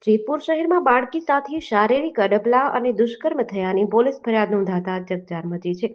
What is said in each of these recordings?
જેતપુર શહેરમાં બાળકી સાથે શારીરિક અડપલા અને દુષ્કર્મ થયાની પોલીસ ફરિયાદ નોંધાતા ચકચાર મચી છે.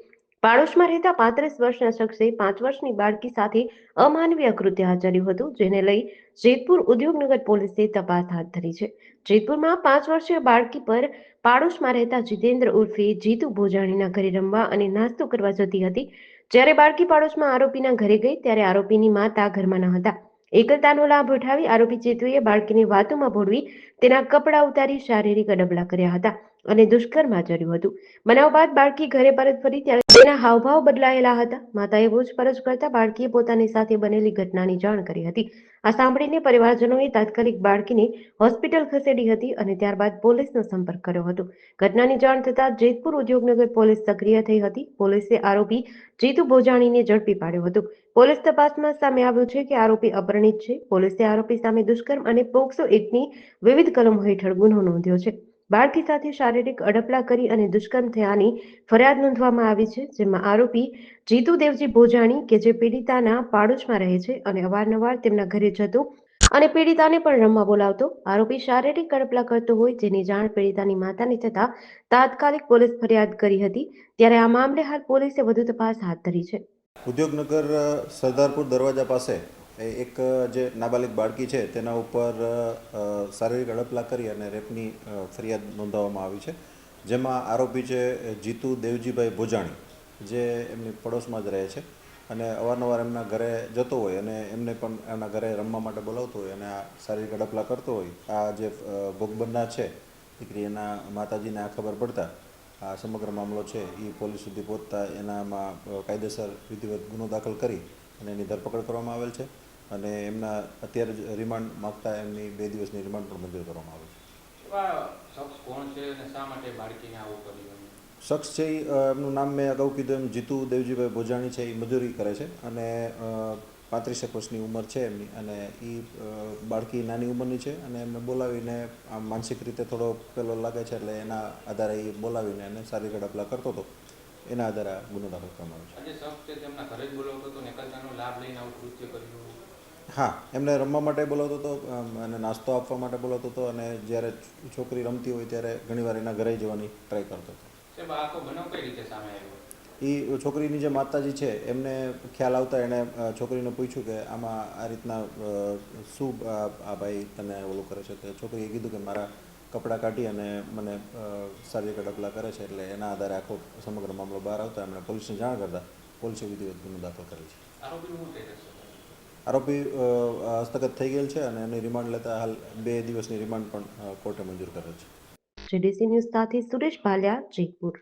પાડોશમાં રહેતા 35 વર્ષના શખ્સે 5 વર્ષની બાળકી સાથે અમાનવીય કૃત્ય આચર્યું હતું, જેને લઈ જેતપુર ઉદ્યોગનગર પોલીસે તપાસ હાથ ધરી છે. જેતપુરમાં 5 વર્ષીય બાળકી પર પાડોશમાં રહેતા જીતેન્દ્ર ઉર્ફે જીતુ ભોજાણીના ઘરે રમવા અને નાસ્તો કરવા જતી હતી. જ્યારે બાળકી પાડોશમાં આરોપીના ઘરે ગઈ ત્યારે આરોપીની માતા ઘરમાં ન હતા. એકલતાનો લાભ ઉઠાવી આરોપી ચેતુએ બાળકીને વાતોમાં ભોળવી તેના કપડાં ઉતારી શારીરિક અડપલા કર્યા હતા અને દુષ્કર્મ આચર્યું હતું. બનાવ બાદ બાળકી ઘરે પરત ફરી ત્યારે તેના હાવભાવ બદલાયેલા હતા. માતાએ પૂછપરછ કરતા બાળકીએ પોતાની સાથે બનેલી ઘટનાની જાણ કરી હતી. આ સાંભળીને પરિવારજનોએ તાત્કાલિક બાળકીને હોસ્પિટલ ખસેડી હતી અને ત્યારબાદ પોલીસનો સંપર્ક કર્યો હતો. ઘટનાની જાણ થતાં જેતપુર ઉદ્યોગનગર પોલીસ સક્રિય થઈ હતી. પોલીસે આરોપી જીતુ ભોજાણીને ઝડપી પાડ્યો હતો. પોલીસ તપાસમાં સામે આવ્યું છે કે આરોપી અપરિણિત છે. પોલીસે આરોપી સામે દુષ્કર્મ અને પોક્સો એક્ટની વિવિધ કલમો હેઠળ ગુનો નોંધ્યો છે. બાળકી સાથે શારીરિક અડપલા કરી અને દુષ્કર્મ થયાની ફરિયાદ નોંધવામાં આવી છે, જેમાં આરોપી જીતુ દેવજી ભોજાણી કે જે પીડિતાના પાડોશમાં રહે છે અને અવારનવાર તેમના ઘરે જતો અને પીડિતાને પણ રમવા બોલાવતો. આરોપી શારીરિક અડપલા કરતો હોય જેની જાણ પીડિતાની માતાને થતા તાત્કાલિક પોલીસ ફરિયાદ કરી હતી. ત્યારે આ મામલે હાલ પોલીસે વધુ તપાસ હાથ ધરી છે. ઉદ્યોગનગર સરદારપુર દરવાજા પાસે એક જે નાબાલિગ બાળકી છે તેના ઉપર શારીરિક અડપલા કરી અને રેપની ફરિયાદ નોંધાવવામાં આવી છે, જેમાં આરોપી છે જીતુ દેવજીભાઈ ભોજાણી, જે એમની પડોશમાં જ રહે છે અને અવારનવાર એમના ઘરે જતો હોય અને એમને પણ એમના ઘરે રમવા માટે બોલાવતો હોય અને આ શારીરિક અડપલા કરતો હોય. આ જે ભોગ બનનાર છે દીકરી, એના માતાજીને આ ખબર પડતા આ સમગ્ર મામલો છે એ પોલીસ સુધી પહોંચતા એનામાં કાયદેસર વિધિવત ગુનો દાખલ કરી અને એની ધરપકડ કરવામાં આવેલ છે અને એમના અત્યારે જ રિમાન્ડ માગતા એમની 2 દિવસની રિમાન્ડ પણ મંજૂર કરવામાં આવે છે. શખ્સ છે એમનું નામ મેં અગાઉ કીધું એમ જીતુ દેવજીભાઈ ભોજાણી છે. એ મજૂરી કરે છે અને 35 વર્ષની ઉંમર છે એમની, અને એ બાળકી નાની ઉંમરની છે અને એમને બોલાવીને આમ માનસિક રીતે થોડો પેલો લાગે છે એટલે એના આધારે એ બોલાવીને એને શારીરિક અડપલા કરતો હતો. એના આધારે ગુનો દાખલ કરવામાં આવે છે. હા, એમને રમવા માટે બોલાવતો હતો અને નાસ્તો આપવા માટે બોલાવતો હતો અને જ્યારે છોકરી રમતી હોય ત્યારે ઘણીવાર એના ઘરે જવાની ટ્રાય કરતો હતો. એ છોકરીની જે માતાજી છે એમને ખ્યાલ આવતા એણે છોકરીને પૂછ્યું કે આમાં આ રીતના શું આ ભાઈ તને ઓલું કરે છે. તો છોકરીએ કીધું કે મારા કપડાં કાઢી અને મને શારીરિક અડપલા કરે છે. એટલે એના આધારે આખો સમગ્ર મામલો બહાર આવતા એમણે પોલીસને જાણ કરતા પોલીસે વિધિવત ગુનો દાખલ કરેલ છે. આરોપી હસ્તગત થઈ ગયેલ છે અને એની રિમાન્ડ લેતા હાલ 2 દિવસની રિમાન્ડ પણ કોર્ટે મંજૂર કરેલ છે. જેડીસી ન્યૂઝ સાથે સુરેશ ભાલિયા, જેતપુર.